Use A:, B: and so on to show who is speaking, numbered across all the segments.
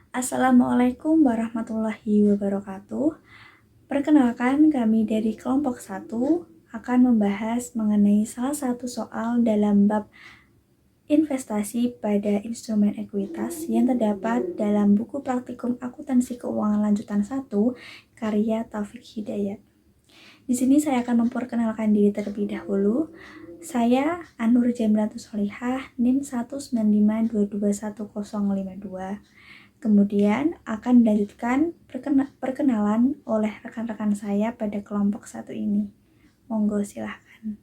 A: Assalamualaikum warahmatullahi wabarakatuh. Perkenalkan, kami dari kelompok 1 akan membahas mengenai salah satu soal dalam bab investasi pada instrumen ekuitas yang terdapat dalam buku praktikum akuntansi keuangan lanjutan 1 karya Taufik Hidayat. Di sini saya akan memperkenalkan diri terlebih dahulu. Saya Anur Jamratus Solihah, NIM 195221052. Kemudian akan dilanjutkan perkenalan oleh rekan-rekan saya pada kelompok 1 ini. Monggo silahkan.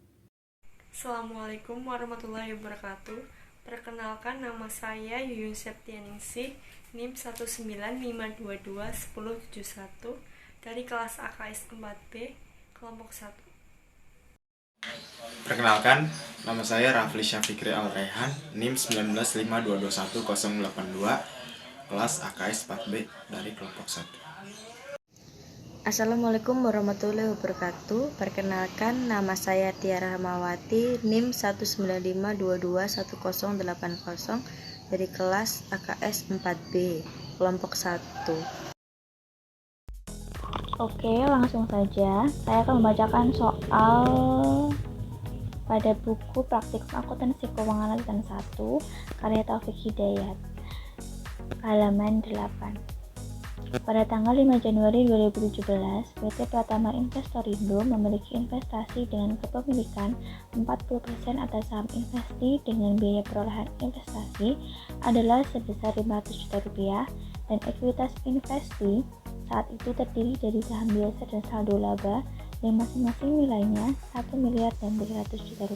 B: Assalamualaikum warahmatullahi wabarakatuh. Perkenalkan, nama saya Yuyun Septianingsih, NIM 195221071 dari kelas AKS 4B, kelompok 1.
C: Perkenalkan, nama saya Rafli Syafikri Al-Raihan, NIM 195221082, kelas AKS 4B dari kelompok 1.
D: Assalamualaikum warahmatullahi wabarakatuh. Perkenalkan, nama saya Tiara Hamawati, NIM 195221080 dari kelas AKS 4B, kelompok 1.
A: Oke, langsung saja. Saya akan membacakan soal pada buku praktikum akuntansi keuangan lanjutan 1 karya Taufik Hidayat, halaman 8. Pada tanggal 5 Januari 2017, PT Pratama Investorindo memiliki investasi dengan kepemilikan 40% atas saham investi dengan biaya perolehan investasi adalah sebesar Rp500 juta dan ekuitas investi saat itu terdiri dari saham biasa dan saldo laba yang masing-masing nilainya Rp1 miliar dan Rp300 juta.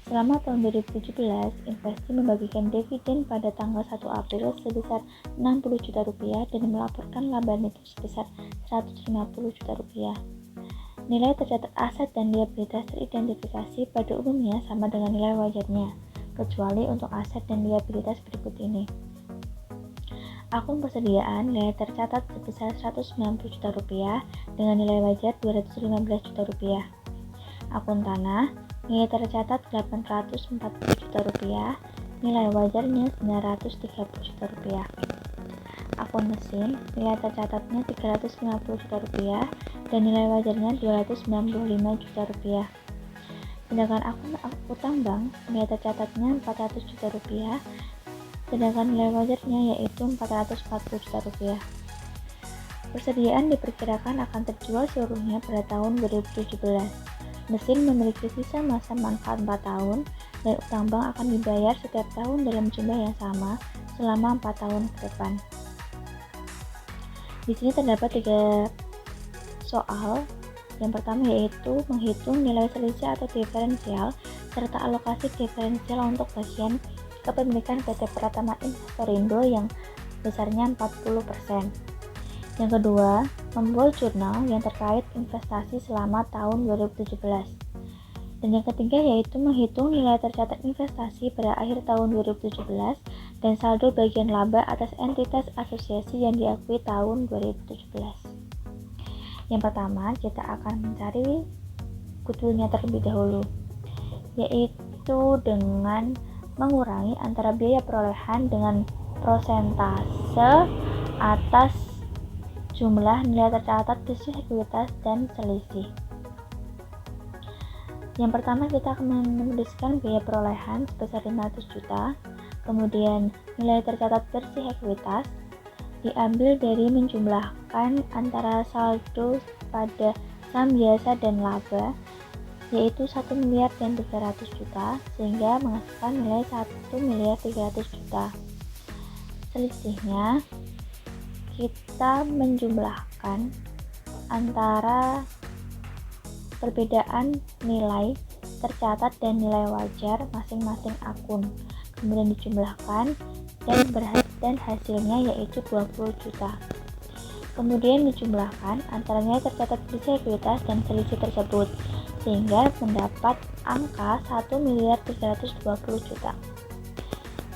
A: Selama tahun 2017, Investi membagikan dividen pada tanggal 1 April sebesar Rp60 juta dan melaporkan laba neto sebesar Rp150 juta. Nilai tercatat aset dan liabilitas teridentifikasi pada umumnya sama dengan nilai wajarnya, kecuali untuk aset dan liabilitas berikut ini. Akun persediaan nilai tercatat sebesar Rp190 juta dengan nilai wajar Rp215 juta. Akun tanah nilai tercatat Rp840 juta, nilai wajarnya Rp930 juta. Akun mesin nilai tercatatnya Rp350 juta dan nilai wajarnya Rp295 juta. Sedangkan akun utang bank nilai tercatatnya Rp400 juta, sedangkan nilai wajarnya yaitu Rp440 juta. Persediaan diperkirakan akan terjual seluruhnya pada tahun 2017. Mesin memiliki sisa masa manfaat 4 tahun dan utang bank akan dibayar setiap tahun dalam jumlah yang sama selama 4 tahun ke depan. Di sini terdapat 3 soal. Yang pertama yaitu menghitung nilai selisih atau diferensial serta alokasi diferensial untuk bagian kepemilikan PT Pratama Investorindo yang besarnya 40%. Yang kedua, membuat jurnal yang terkait investasi selama tahun 2017. Dan yang ketiga yaitu menghitung nilai tercatat investasi pada akhir tahun 2017 dan saldo bagian laba atas entitas asosiasi yang diakui tahun 2017. Yang pertama, kita akan mencari goodwill-nya terlebih dahulu, yaitu dengan mengurangi antara biaya perolehan dengan persentase atas jumlah nilai tercatat bersih ekuitas dan selisih. Yang pertama kita akan menuliskan biaya perolehan sebesar Rp500 juta, kemudian nilai tercatat bersih ekuitas diambil dari menjumlahkan antara saldo pada saham biasa dan laba, yaitu Rp1 miliar dan Rp300 juta, sehingga menghasilkan nilai Rp1 miliar Rp300 juta. Selisihnya kita menjumlahkan antara perbedaan nilai tercatat dan nilai wajar masing-masing akun, kemudian dijumlahkan dan hasilnya yaitu Rp20 juta. Kemudian dijumlahkan antara nilai tercatat bersih ekuitas dan selisih tersebut, sehingga mendapat angka Rp1.320 juta.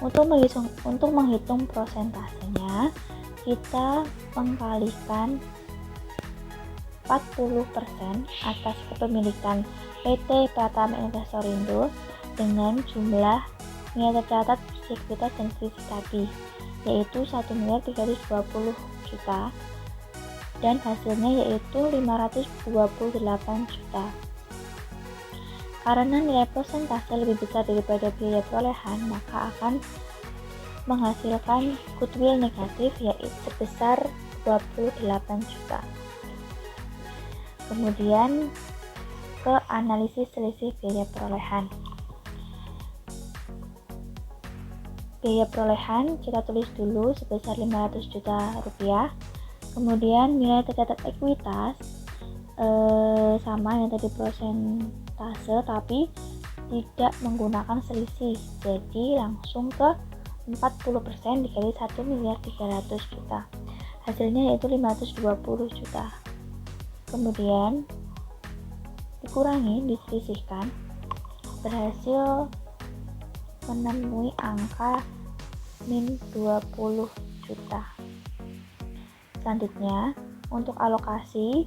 A: Untuk menghitung prosentasenya, kita mengkalikan 40% atas kepemilikan PT Pratama Investorindo dengan jumlah nilai tercatat bersih ekuitas dan selisih tadi, yaitu 1.320 juta, dan hasilnya yaitu 528 juta. Karena nilai persentase lebih besar daripada biaya perolehan, maka akan menghasilkan goodwill negatif yaitu sebesar 28 juta. Kemudian ke analisis selisih biaya perolehan. Biaya perolehan kita tulis dulu sebesar 500 juta rupiah. Kemudian nilai tercatat ekuitas sama yang tadi persentase tapi tidak menggunakan selisih, jadi langsung ke 40% dikali 1.300 juta, hasilnya yaitu 520 juta. Kemudian dikurangi, disisihkan, berhasil menemui angka min 20 juta. Selanjutnya untuk alokasi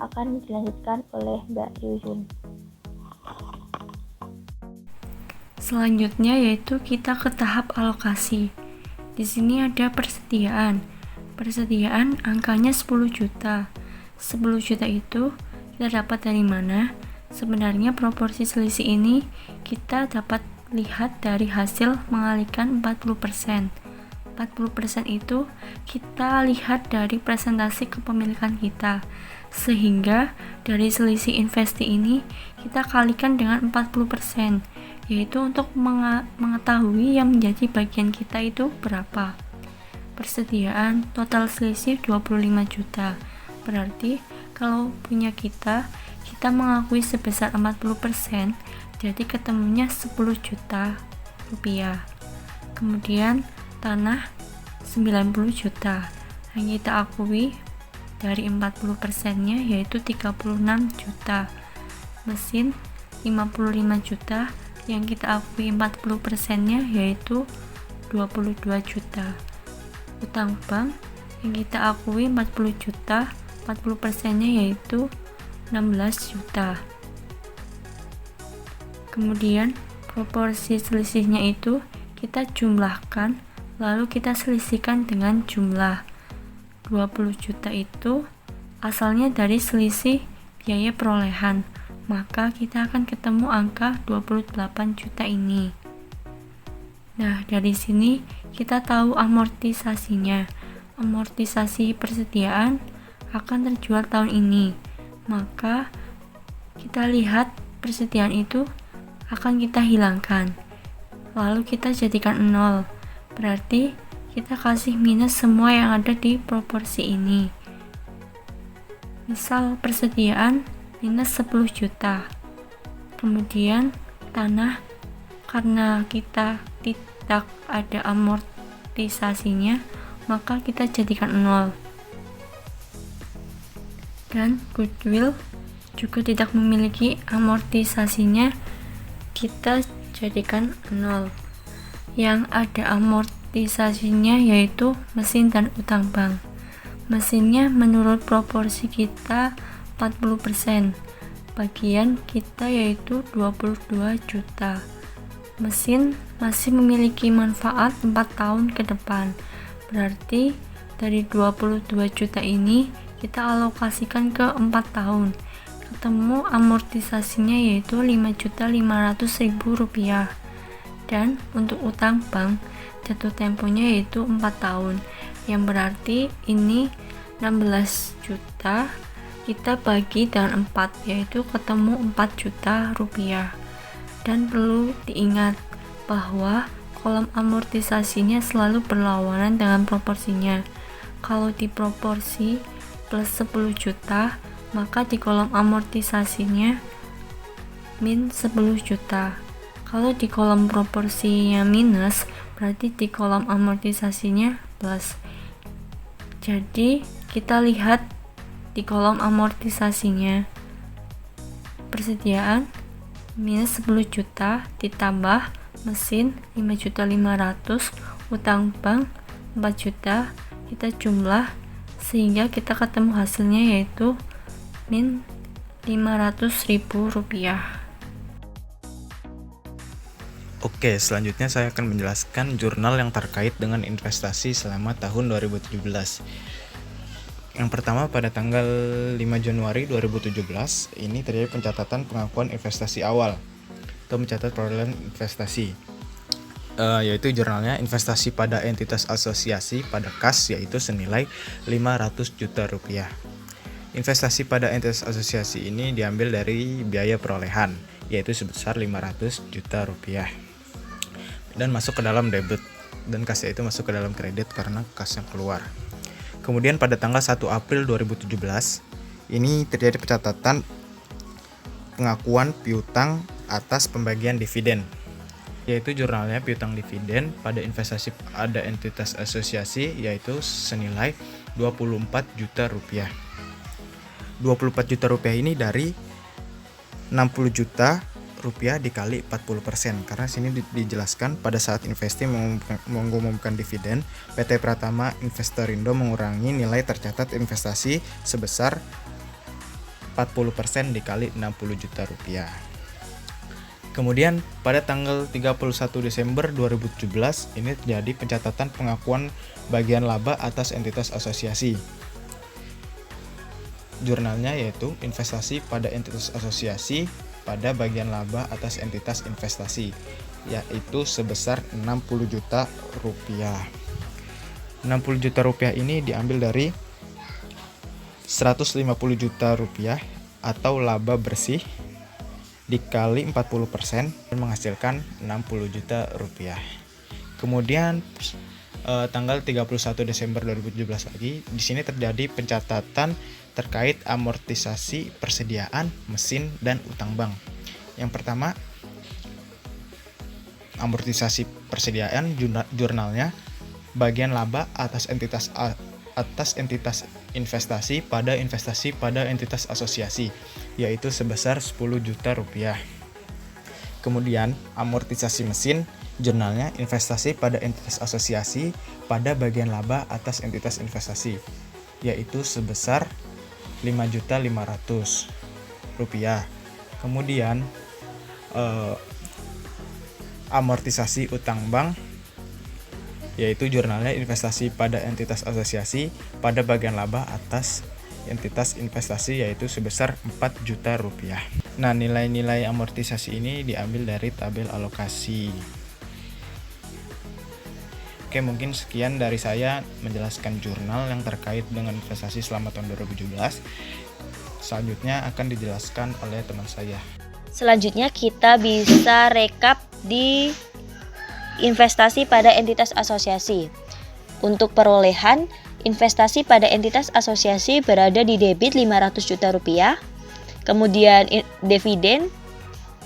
A: akan dilanjutkan oleh Mbak Yuyun.
B: Selanjutnya yaitu kita ke tahap alokasi. Di sini ada persediaan. Persediaan angkanya 10 juta. 10 juta itu kita dapat dari mana? Sebenarnya proporsi selisih ini kita dapat lihat dari hasil mengalihkan 40%. 40% itu kita lihat dari presentasi kepemilikan kita. Sehingga dari selisih investi ini kita kalikan dengan 40%, yaitu untuk mengetahui yang menjadi bagian kita itu berapa. Persediaan total selisih 25 juta. Berarti kalau punya kita mengakui sebesar 40%, jadi ketemunya 10 juta rupiah. Kemudian tanah 90 juta. Yang kita akui dari 40%-nya yaitu 36 juta. Mesin 55 juta, yang kita akui 40%-nya yaitu 22 juta. Utang bank yang kita akui 40 juta, 40%-nya yaitu 16 juta. Kemudian proporsi selisihnya itu kita jumlahkan, lalu kita selisihkan dengan jumlah 20 juta itu asalnya dari selisih biaya perolehan, maka kita akan ketemu angka 28 juta ini. Nah, dari sini kita tahu amortisasinya. Amortisasi persediaan akan terjual tahun ini, maka kita lihat persediaan itu akan kita hilangkan, lalu kita jadikan 0, berarti kita kasih minus semua yang ada di proporsi ini. Misal persediaan minus 10 juta. Kemudian tanah, karena kita tidak ada amortisasinya, maka kita jadikan 0. Dan goodwill juga tidak memiliki amortisasinya, kita jadikan 0. Yang ada amortisasinya yaitu mesin dan utang bank. Mesinnya menurut proporsi kita 40%, bagian kita yaitu 22 juta. Mesin masih memiliki manfaat 4 tahun ke depan, berarti dari 22 juta ini kita alokasikan ke 4 tahun, ketemu amortisasinya yaitu 5.500.000 rupiah. Dan untuk utang bank jatuh temponya yaitu 4 tahun, yang berarti ini 16 juta kita bagi dengan 4, yaitu ketemu 4 juta rupiah. Dan perlu diingat bahwa kolom amortisasinya selalu berlawanan dengan proporsinya. Kalau di proporsi plus 10 juta, maka di kolom amortisasinya min 10 juta. Kalau di kolom proporsinya minus, berarti di kolom amortisasinya plus. Jadi kita lihat di kolom amortisasinya, persediaan minus 10 juta ditambah mesin 5.500.000, utang bank 4 juta, kita jumlah sehingga kita ketemu hasilnya yaitu min 500.000 rupiah.
C: Oke, selanjutnya saya akan menjelaskan jurnal yang terkait dengan investasi selama tahun 2017. Yang pertama, pada tanggal 5 Januari 2017, ini terjadi pencatatan pengakuan investasi awal atau mencatat perolehan investasi. Yaitu jurnalnya investasi pada entitas asosiasi pada kas, yaitu senilai 500 juta rupiah. Investasi pada entitas asosiasi ini diambil dari biaya perolehan, yaitu sebesar 500 juta rupiah. Dan masuk ke dalam debit, dan kasnya itu masuk ke dalam kredit karena kasnya keluar. Kemudian pada tanggal 1 April 2017, ini terjadi pencatatan pengakuan piutang atas pembagian dividen, yaitu jurnalnya piutang dividen pada investasi pada entitas asosiasi, yaitu senilai 24 juta rupiah. 24 juta rupiah ini dari 60 juta rupiah dikali 40%, karena sini dijelaskan pada saat Investi mengumumkan dividen, PT Pratama Investorindo mengurangi nilai tercatat investasi sebesar 40% dikali 60 juta rupiah. Kemudian pada tanggal 31 Desember 2017 ini terjadi pencatatan pengakuan bagian laba atas entitas asosiasi. Jurnalnya yaitu investasi pada entitas asosiasi pada bagian laba atas entitas investasi, yaitu sebesar 60 juta rupiah. 60 juta rupiah ini diambil dari 150 juta rupiah atau laba bersih dikali 40% dan menghasilkan 60 juta rupiah. Kemudian tanggal 31 Desember 2017 lagi, di sini terjadi pencatatan terkait amortisasi persediaan, mesin, dan utang bank. Yang pertama, amortisasi persediaan jurnalnya bagian laba atas entitas investasi pada entitas asosiasi, yaitu sebesar 10 juta rupiah. Kemudian amortisasi mesin jurnalnya investasi pada entitas asosiasi pada bagian laba atas entitas investasi, yaitu sebesar 5.500.000 rupiah. Kemudian amortisasi utang bank, yaitu jurnalnya investasi pada entitas asosiasi pada bagian laba atas entitas investasi, yaitu sebesar 4 juta rupiah. Nah, nilai-nilai amortisasi ini diambil dari tabel alokasi. Oke, mungkin sekian dari saya menjelaskan jurnal yang terkait dengan investasi selama tahun 2017. Selanjutnya akan dijelaskan oleh teman saya.
D: Selanjutnya kita bisa rekap di investasi pada entitas asosiasi. Untuk perolehan, investasi pada entitas asosiasi berada di debit 500 juta rupiah. Kemudian dividen,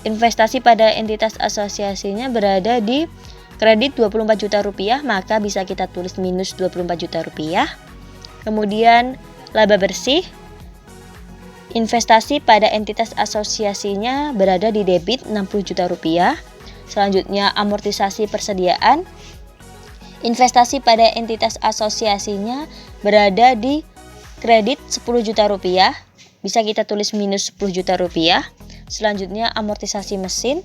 D: investasi pada entitas asosiasinya berada di kredit 24 juta rupiah, maka bisa kita tulis minus 24 juta rupiah. Kemudian laba bersih, investasi pada entitas asosiasinya berada di debit 60 juta rupiah. Selanjutnya amortisasi persediaan, investasi pada entitas asosiasinya berada di kredit 10 juta rupiah, bisa kita tulis minus 10 juta rupiah. Selanjutnya amortisasi mesin,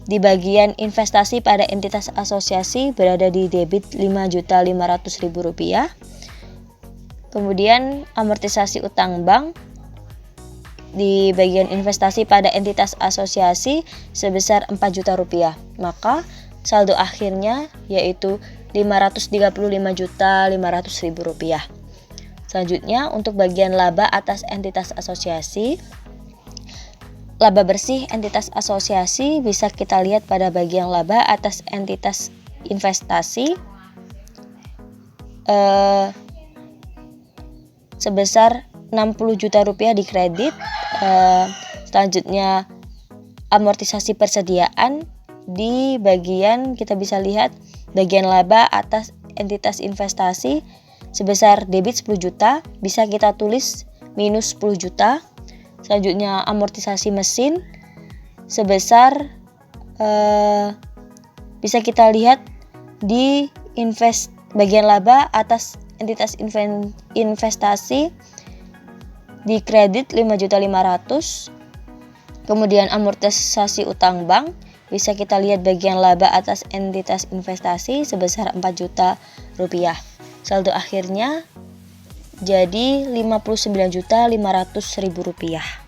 D: di bagian investasi pada entitas asosiasi berada di debit 5.500.000 rupiah. Kemudian amortisasi utang bank di bagian investasi pada entitas asosiasi sebesar 4 juta rupiah. Maka saldo akhirnya yaitu 535.500.000 rupiah. Selanjutnya untuk bagian laba atas entitas asosiasi, laba bersih entitas asosiasi bisa kita lihat pada bagian laba atas entitas investasi sebesar 60 juta rupiah di kredit. Selanjutnya amortisasi persediaan di bagian kita bisa lihat bagian laba atas entitas investasi sebesar debit 10 juta, bisa kita tulis minus 10 juta. Selanjutnya amortisasi mesin sebesar bisa kita lihat di bagian laba atas entitas investasi di kredit 5.500.000. Kemudian amortisasi utang bank bisa kita lihat bagian laba atas entitas investasi sebesar 4 juta rupiah. Saldo akhirnya jadi 59.500.000 rupiah.